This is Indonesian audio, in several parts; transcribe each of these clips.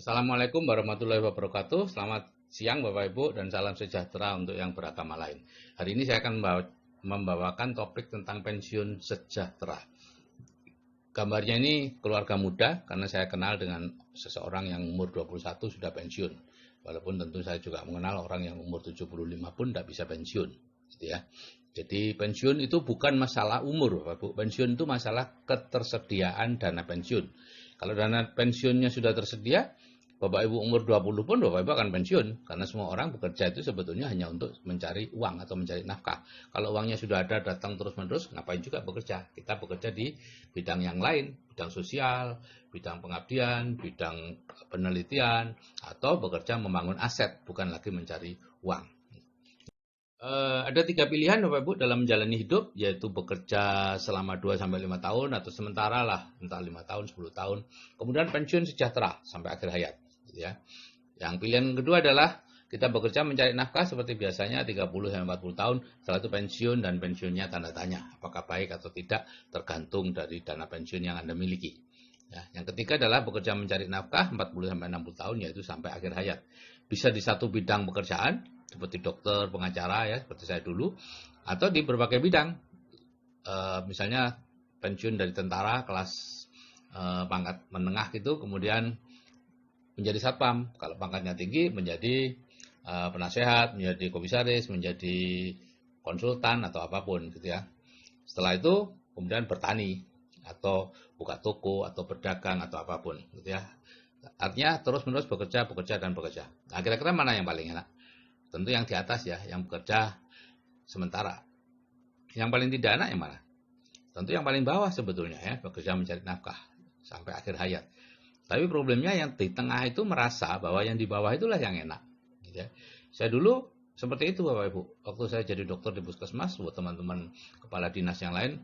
Assalamualaikum warahmatullahi wabarakatuh. Selamat siang Bapak Ibu dan salam sejahtera untuk yang beragama lain. Hari ini saya akan membawakan topik tentang pensiun sejahtera. Gambarnya ini keluarga muda karena saya kenal dengan seseorang yang umur 21 sudah pensiun. Walaupun tentu saya juga mengenal orang yang umur 75 pun tidak bisa pensiun. Gitu ya. Jadi pensiun itu bukan masalah umur Bapak Ibu. Pensiun itu masalah ketersediaan dana pensiun. Kalau dana pensiunnya sudah tersedia, Bapak Ibu umur 20 pun Bapak Ibu akan pensiun. Karena semua orang bekerja itu sebetulnya hanya untuk mencari uang atau mencari nafkah. Kalau uangnya sudah ada datang terus-menerus, ngapain juga bekerja? Kita bekerja di bidang yang lain, bidang sosial, bidang pengabdian, bidang penelitian, atau bekerja membangun aset, bukan lagi mencari uang. Ada 3 pilihan Bapak Ibu dalam menjalani hidup, yaitu bekerja selama 2-5 tahun atau sementara lah, entah 5 tahun, 10 tahun. Kemudian pensiun sejahtera sampai akhir hayat. Gitu ya. Yang pilihan kedua adalah kita bekerja mencari nafkah seperti biasanya 30-40 tahun, setelah itu pensiun dan pensiunnya tanda tanya. Apakah baik atau tidak tergantung dari dana pensiun yang Anda miliki. Ya, yang ketiga adalah bekerja mencari nafkah 40-60 tahun, yaitu sampai akhir hayat. Bisa di satu bidang pekerjaan, seperti dokter, pengacara ya, seperti saya dulu, atau di berbagai bidang. Misalnya pensiun dari tentara kelas pangkat menengah gitu, kemudian menjadi satpam. Kalau pangkatnya tinggi menjadi penasehat, menjadi komisaris, menjadi konsultan atau apapun gitu ya. Setelah itu kemudian bertani atau buka toko atau berdagang atau apapun gitu ya. Artinya terus-menerus bekerja, bekerja dan bekerja. Nah, kira-kira mana yang paling enak? Tentu yang di atas ya, yang bekerja sementara. Yang paling tidak enak yang mana? Tentu yang paling bawah sebetulnya ya, bekerja mencari nafkah sampai akhir hayat. Tapi problemnya yang di tengah itu merasa bahwa yang di bawah itulah yang enak. Gitu ya. Saya dulu seperti itu Bapak Ibu. Waktu saya jadi dokter di puskesmas, buat teman-teman kepala dinas yang lain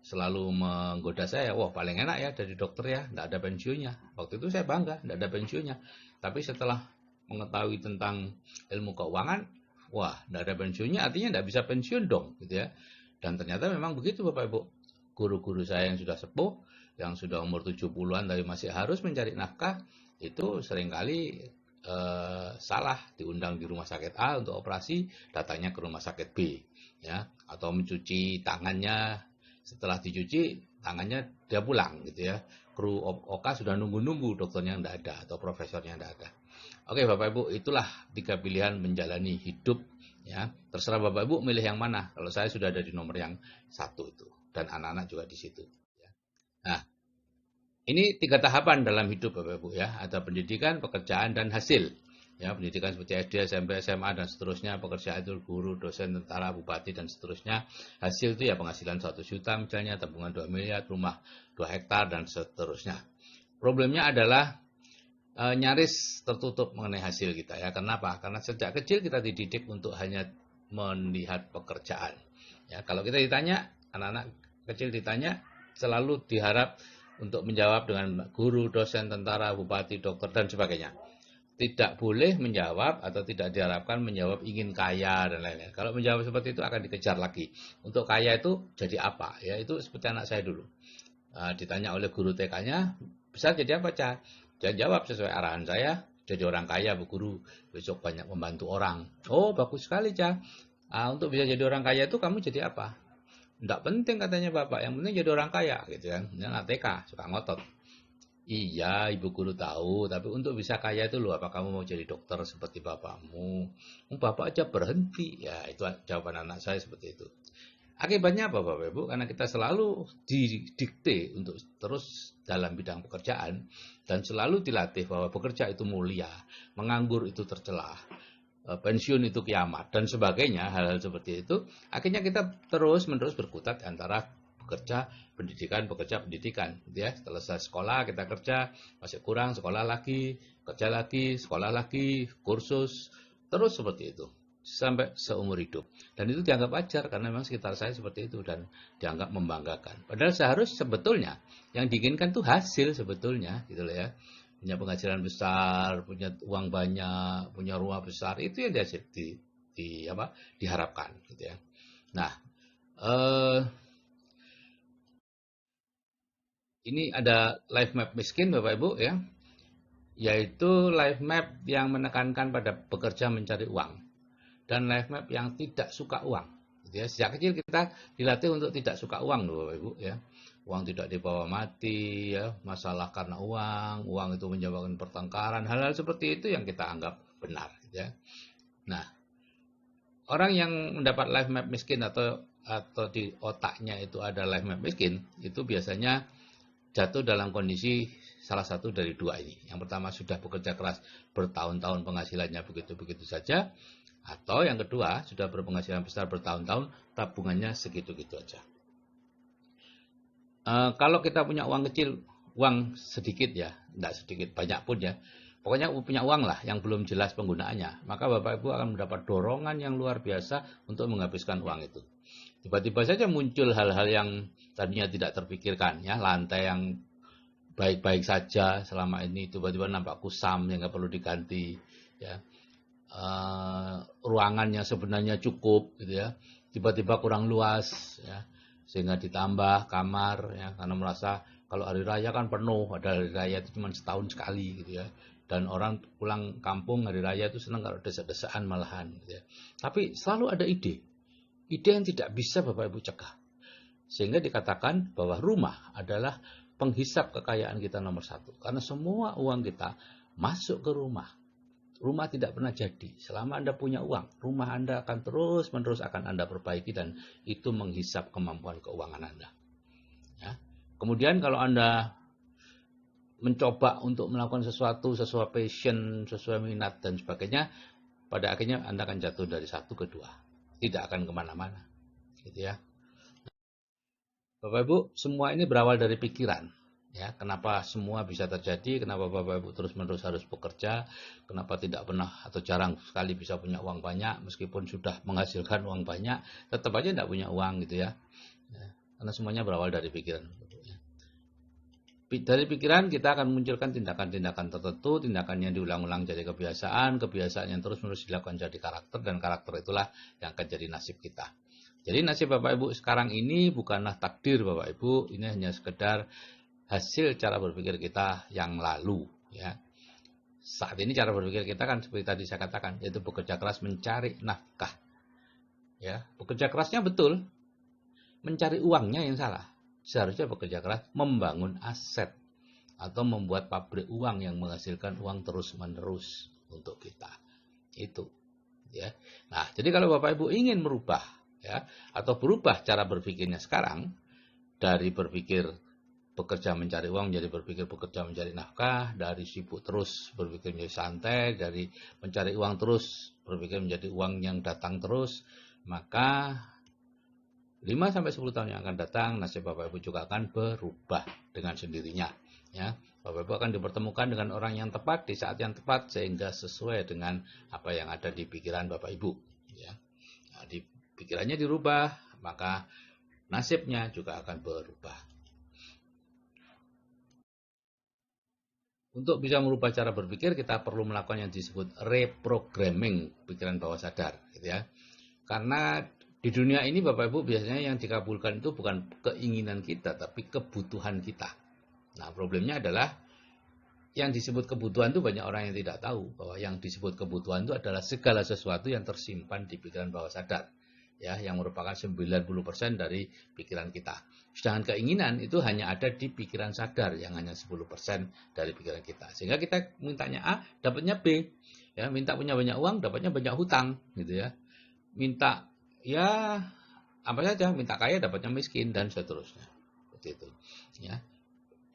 selalu menggoda saya, wah paling enak ya jadi dokter ya, tidak ada pensiunnya. Waktu itu saya bangga, tidak ada pensiunnya. Tapi setelah mengetahui tentang ilmu keuangan, wah tidak ada pensiunnya, artinya tidak bisa pensiun dong, gitu ya. Dan ternyata memang begitu Bapak Ibu. Guru-guru saya yang sudah sepuh, yang sudah umur 70-an tapi masih harus mencari nafkah, itu seringkali salah diundang di rumah sakit A untuk operasi, datangnya ke rumah sakit B, ya, atau mencuci tangannya, setelah dicuci tangannya dia pulang gitu ya. Kru OK sudah nunggu-nunggu, dokternya tidak ada atau profesornya tidak ada. Oke Bapak Ibu, itulah 3 pilihan menjalani hidup ya. Terserah Bapak Ibu milih yang mana. Kalau saya sudah ada di nomor yang 1 itu dan anak-anak juga di situ ya. Nah, ini 3 tahapan dalam hidup Bapak Ibu ya. Ada pendidikan, pekerjaan dan hasil. Ya, pendidikan seperti SD, SMP, SMA dan seterusnya, pekerjaan itu guru, dosen, tentara, bupati dan seterusnya. Hasil itu ya penghasilan 1 juta misalnya, tabungan 2 miliar, rumah 2 hektar dan seterusnya. Problemnya adalah nyaris tertutup mengenai hasil kita ya. Kenapa? Karena sejak kecil kita dididik untuk hanya melihat pekerjaan. Ya, kalau kita ditanya, anak-anak kecil ditanya selalu diharap untuk menjawab dengan guru, dosen, tentara, bupati, dokter dan sebagainya. Tidak boleh menjawab atau tidak diharapkan menjawab ingin kaya dan lain-lain. Kalau menjawab seperti itu akan dikejar lagi. Untuk kaya itu jadi apa? Ya itu seperti anak saya dulu. Ditanya oleh guru TK-nya, bisa jadi apa, Cah? Dia jawab sesuai arahan saya, jadi orang kaya, Bu Guru. Besok banyak membantu orang. Oh, bagus sekali, Cah. Untuk bisa jadi orang kaya itu kamu jadi apa? Tidak penting katanya Bapak, yang penting jadi orang kaya gitu kan. Yang anak TK suka ngotot. Iya, ibu guru tahu, tapi untuk bisa kaya itu loh, apa kamu mau jadi dokter seperti bapakmu? Bapak aja berhenti. Ya, itu jawaban anak saya seperti itu. Akibatnya apa Bapak Ibu? Karena kita selalu didikte untuk terus dalam bidang pekerjaan dan selalu dilatih bahwa bekerja itu mulia, menganggur itu tercela, pensiun itu kiamat dan sebagainya, hal-hal seperti itu. Akhirnya kita terus-menerus berkutat antara bekerja pendidikan gitu ya. Selesai sekolah kita kerja, masih kurang sekolah lagi, kerja lagi, sekolah lagi, kursus, terus seperti itu sampai seumur hidup. Dan itu dianggap wajar karena memang sekitar saya seperti itu dan dianggap membanggakan. Padahal seharusnya sebetulnya yang diinginkan itu hasil sebetulnya gitu loh ya. Punya penghasilan besar, punya uang banyak, punya rumah besar, itu yang diharapkan gitu ya. Nah, ini ada life map miskin Bapak Ibu ya. yaitu life map yang menekankan pada bekerja mencari uang dan life map yang tidak suka uang. Ya, sejak kecil kita dilatih untuk tidak suka uang loh Bapak Ibu ya. Uang tidak dibawa mati ya, masalah karena uang itu menyebabkan pertengkaran, hal-hal seperti itu yang kita anggap benar ya. Nah, orang yang mendapat life map miskin atau di otaknya itu ada life map miskin, itu biasanya jatuh dalam kondisi salah satu dari dua ini. Yang pertama sudah bekerja keras bertahun-tahun penghasilannya begitu-begitu saja, atau yang kedua sudah berpenghasilan besar bertahun-tahun tabungannya segitu-gitu aja. Kalau kita punya uang kecil, uang sedikit ya, tidak sedikit, banyak pun ya, pokoknya punya uang lah yang belum jelas penggunaannya, maka Bapak Ibu akan mendapat dorongan yang luar biasa untuk menghabiskan uang itu. Tiba-tiba saja muncul hal-hal yang tadinya tidak terpikirkan ya, lantai yang baik-baik saja selama ini tiba-tiba nampak kusam yang nggak perlu diganti ya. Ruangan yang sebenarnya cukup gitu ya, tiba-tiba kurang luas ya, sehingga ditambah kamar ya, karena merasa kalau hari raya kan penuh, padahal hari raya itu cuma setahun sekali gitu ya, dan orang pulang kampung hari raya itu senang kalau desa-desaan malahan gitu ya. Tapi selalu ada ide yang tidak bisa Bapak Ibu cegah, sehingga dikatakan bahwa rumah adalah penghisap kekayaan kita nomor satu, karena semua uang kita masuk ke rumah. Rumah tidak pernah jadi selama Anda punya uang. Rumah Anda akan terus-menerus akan Anda perbaiki dan itu menghisap kemampuan keuangan Anda. Ya. Kemudian kalau Anda mencoba untuk melakukan sesuatu sesuai passion, sesuai minat dan sebagainya, pada akhirnya Anda akan jatuh dari satu ke dua. Tidak akan kemana-mana. Gitu ya. Bapak Ibu, semua ini berawal dari pikiran. Ya, kenapa semua bisa terjadi, kenapa Bapak Ibu terus-menerus harus bekerja, kenapa tidak pernah atau jarang sekali bisa punya uang banyak, meskipun sudah menghasilkan uang banyak, tetap aja tidak punya uang gitu ya. Karena semuanya berawal dari pikiran. Dari pikiran kita akan munculkan tindakan-tindakan tertentu, tindakan yang diulang-ulang jadi kebiasaan, kebiasaan yang terus-menerus dilakukan jadi karakter, dan karakter itulah yang akan jadi nasib kita. Jadi nasib Bapak Ibu sekarang ini bukanlah takdir Bapak Ibu, ini hanya sekedar hasil cara berpikir kita yang lalu ya. Saat ini cara berpikir kita kan seperti tadi saya katakan, yaitu bekerja keras mencari nafkah. Ya, bekerja kerasnya betul, mencari uangnya yang salah. Seharusnya bekerja keras membangun aset atau membuat pabrik uang yang menghasilkan uang terus-menerus untuk kita. Itu ya. Nah, jadi kalau Bapak Ibu ingin merubah ya atau berubah cara berpikirnya sekarang dari berpikir bekerja mencari uang menjadi berpikir bekerja mencari nafkah, dari sibuk terus berpikir menjadi santai, dari mencari uang terus berpikir menjadi uang yang datang terus, maka 5-10 tahun yang akan datang nasib Bapak Ibu juga akan berubah dengan sendirinya ya. Bapak Ibu akan dipertemukan dengan orang yang tepat di saat yang tepat sehingga sesuai dengan apa yang ada di pikiran Bapak Ibu ya. Nah, di pikirannya dirubah, maka nasibnya juga akan berubah. Untuk bisa merubah cara berpikir, kita perlu melakukan yang disebut reprogramming pikiran bawah sadar, gitu ya. Karena di dunia ini Bapak Ibu biasanya yang dikabulkan itu bukan keinginan kita, tapi kebutuhan kita. Nah, problemnya adalah yang disebut kebutuhan itu banyak orang yang tidak tahu bahwa yang disebut kebutuhan itu adalah segala sesuatu yang tersimpan di pikiran bawah sadar. Ya, yang merupakan 90% dari pikiran kita. Sedangkan keinginan itu hanya ada di pikiran sadar yang hanya 10% dari pikiran kita. Sehingga kita mintanya A, dapatnya B. Ya, minta punya banyak uang, dapatnya banyak hutang, gitu ya. Minta ya apa saja, minta kaya dapatnya miskin dan seterusnya. Seperti itu. Ya.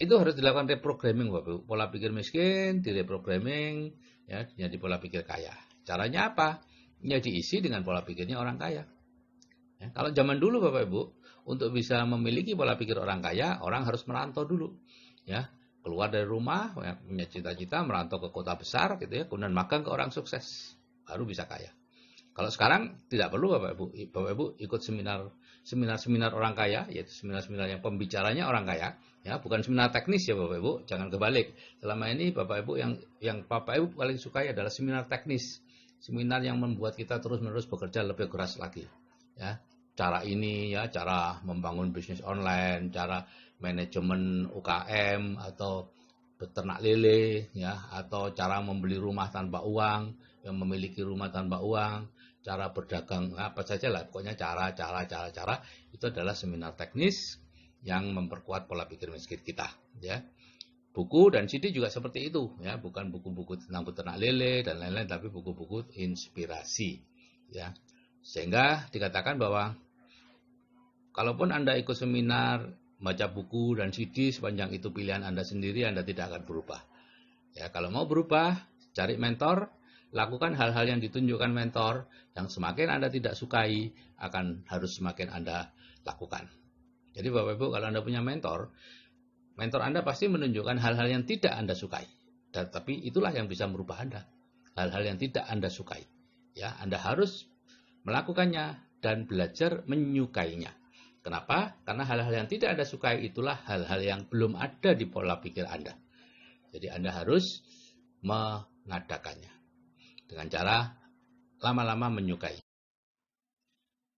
Itu harus dilakukan reprogramming Bapak. Pola pikir miskin direprogramming ya jadi pola pikir kaya. Caranya apa? Ya diisi dengan pola pikirnya orang kaya. Ya, kalau zaman dulu Bapak Ibu, untuk bisa memiliki pola pikir orang kaya, orang harus merantau dulu. Ya, keluar dari rumah, ya, punya cita-cita merantau ke kota besar gitu ya, kemudian magang ke orang sukses, baru bisa kaya. Kalau sekarang tidak perlu Bapak Ibu. Bapak Ibu ikut seminar orang kaya, yaitu seminar-seminar yang pembicaranya orang kaya, ya, bukan seminar teknis ya Bapak Ibu, jangan kebalik. Selama ini Bapak Ibu yang Bapak Ibu paling suka adalah seminar teknis. Seminar yang membuat kita terus-menerus bekerja lebih keras lagi. Ya, cara ini ya, cara membangun bisnis online, cara manajemen UKM atau beternak lele, ya, atau cara membeli rumah tanpa uang, yang memiliki rumah tanpa uang, cara berdagang, apa saja lah, pokoknya cara itu adalah seminar teknis yang memperkuat pola pikir miskin kita, ya. Buku dan CD juga seperti itu, ya, bukan buku-buku tentang beternak lele dan lain-lain, tapi buku-buku inspirasi, ya. Sehingga dikatakan bahwa kalaupun Anda ikut seminar, baca buku dan CD, sepanjang itu pilihan Anda sendiri, Anda tidak akan berubah. Ya, kalau mau berubah, cari mentor, lakukan hal-hal yang ditunjukkan mentor, yang semakin Anda tidak sukai, harus semakin Anda lakukan. Jadi Bapak Ibu, kalau Anda punya mentor Anda pasti menunjukkan hal-hal yang tidak Anda sukai. Tapi itulah yang bisa merubah Anda. Hal-hal yang tidak Anda sukai. Ya, Anda harus melakukannya dan belajar menyukainya. Kenapa? Karena hal-hal yang tidak Anda sukai itulah hal-hal yang belum ada di pola pikir Anda. Jadi Anda harus mengadakannya dengan cara lama-lama menyukai.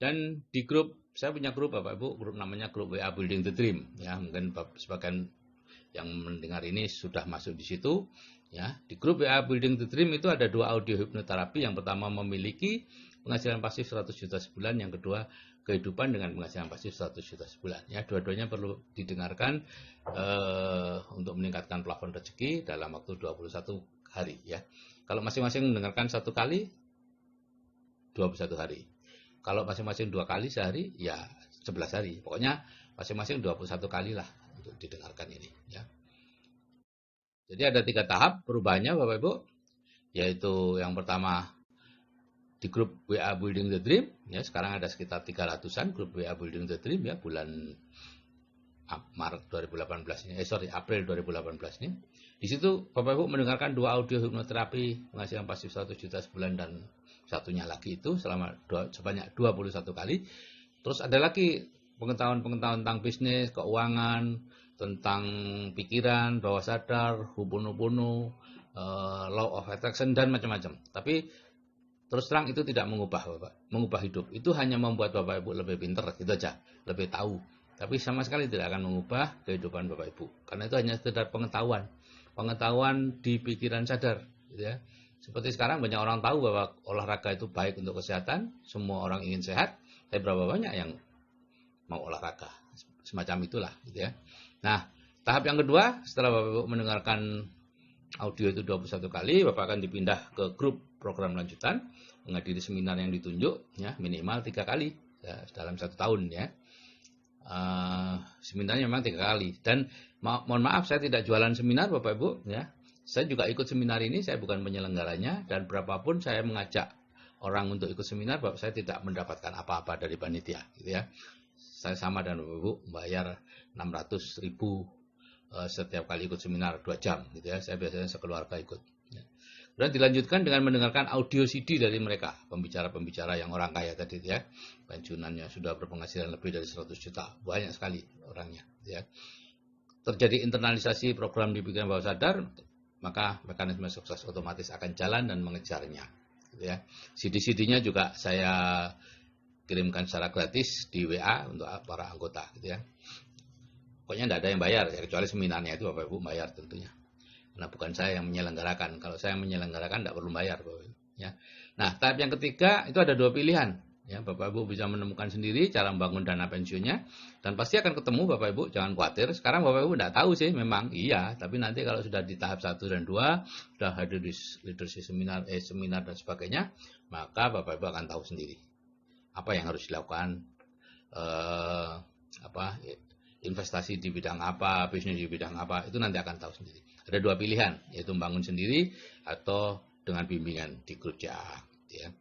Dan di grup, saya punya grup Bapak Ibu, grup namanya grup WA Building the Dream. Ya, mungkin sebagian yang mendengar ini sudah masuk di situ. Ya, di grup WA Building the Dream itu ada 2 audio hipnoterapi. Yang pertama memiliki penghasilan pasif 100 juta sebulan, yang kedua kehidupan dengan penghasilan pasif 100 juta sebulan. Ya, dua-duanya perlu didengarkan untuk meningkatkan plafon rezeki dalam waktu 21 hari. Ya, kalau masing-masing mendengarkan 1 kali, 21 hari. Kalau masing-masing 2 kali sehari, ya 11 hari. Pokoknya masing-masing 21 kali lah untuk didengarkan ini. Ya. Jadi ada 3 tahap perubahannya Bapak Ibu, yaitu yang pertama di grup WA Building the Dream, ya, sekarang ada sekitar 300-an grup WA Building the Dream, ya, bulan Maret 2018 ini, April 2018 ini. Di situ Bapak Ibu mendengarkan 2 audio hipnoterapi penghasilan pasif 100 juta sebulan dan satunya lagi itu sebanyak 21 kali. Terus ada lagi pengetahuan-pengetahuan tentang bisnis, keuangan, tentang pikiran, bawah sadar, Ho'oponopono, law of attraction dan macam-macam. Tapi terus terang itu tidak mengubah hidup. Itu hanya membuat Bapak Ibu lebih pintar, gitu aja, lebih tahu. Tapi sama sekali tidak akan mengubah kehidupan Bapak Ibu. Karena itu hanya sekedar pengetahuan di pikiran sadar, gitu ya. Seperti sekarang banyak orang tahu bahwa olahraga itu baik untuk kesehatan, semua orang ingin sehat, tapi berapa banyak yang mau olahraga? Semacam itulah, gitu ya. Nah, tahap yang kedua, setelah Bapak Ibu mendengarkan audio itu 21 kali, Bapak akan dipindah ke grup program lanjutan, menghadiri seminar yang ditunjuk, ya, minimal 3 kali, ya, dalam 1 tahun, ya. Seminarnya memang 3 kali. Dan mohon maaf, saya tidak jualan seminar Bapak Ibu, ya. Saya juga ikut seminar ini, saya bukan penyelenggaranya, dan berapapun saya mengajak orang untuk ikut seminar, Bapak, saya tidak mendapatkan apa-apa dari panitia, gitu ya. Saya sama dengan Bapak Ibu, bayar 600.000 setiap kali ikut seminar 2 jam, gitu ya. Saya biasanya sekeluarga ikut. Ya. Dan dilanjutkan dengan mendengarkan audio CD dari mereka, pembicara-pembicara yang orang kaya tadi, ya. Pensiunannya sudah berpenghasilan lebih dari 100 juta, banyak sekali orangnya, ya. Terjadi internalisasi program di pikiran bawah sadar, maka mekanisme sukses otomatis akan jalan dan mengejarnya, gitu ya. CD-CD-nya juga saya kirimkan secara gratis di WA untuk para anggota, gitu ya. Pokoknya tidak ada yang bayar, ya, kecuali seminarnya itu Bapak Ibu bayar tentunya. Karena bukan saya yang menyelenggarakan. Kalau saya menyelenggarakan tidak perlu bayar, Bapak Ibu, ya. Nah, tahap yang ketiga itu ada 2 pilihan. Ya, Bapak Ibu bisa menemukan sendiri cara membangun dana pensiunnya, dan pasti akan ketemu Bapak Ibu, jangan khawatir. Sekarang Bapak Ibu tidak tahu sih, memang iya, tapi nanti kalau sudah di tahap 1 dan 2, sudah hadir di leadership seminar dan sebagainya, maka Bapak Ibu akan tahu sendiri apa yang harus dilakukan, investasi di bidang apa, bisnis di bidang apa, itu nanti akan tahu sendiri. Ada 2 pilihan, yaitu membangun sendiri atau dengan bimbingan di grup CA, ya.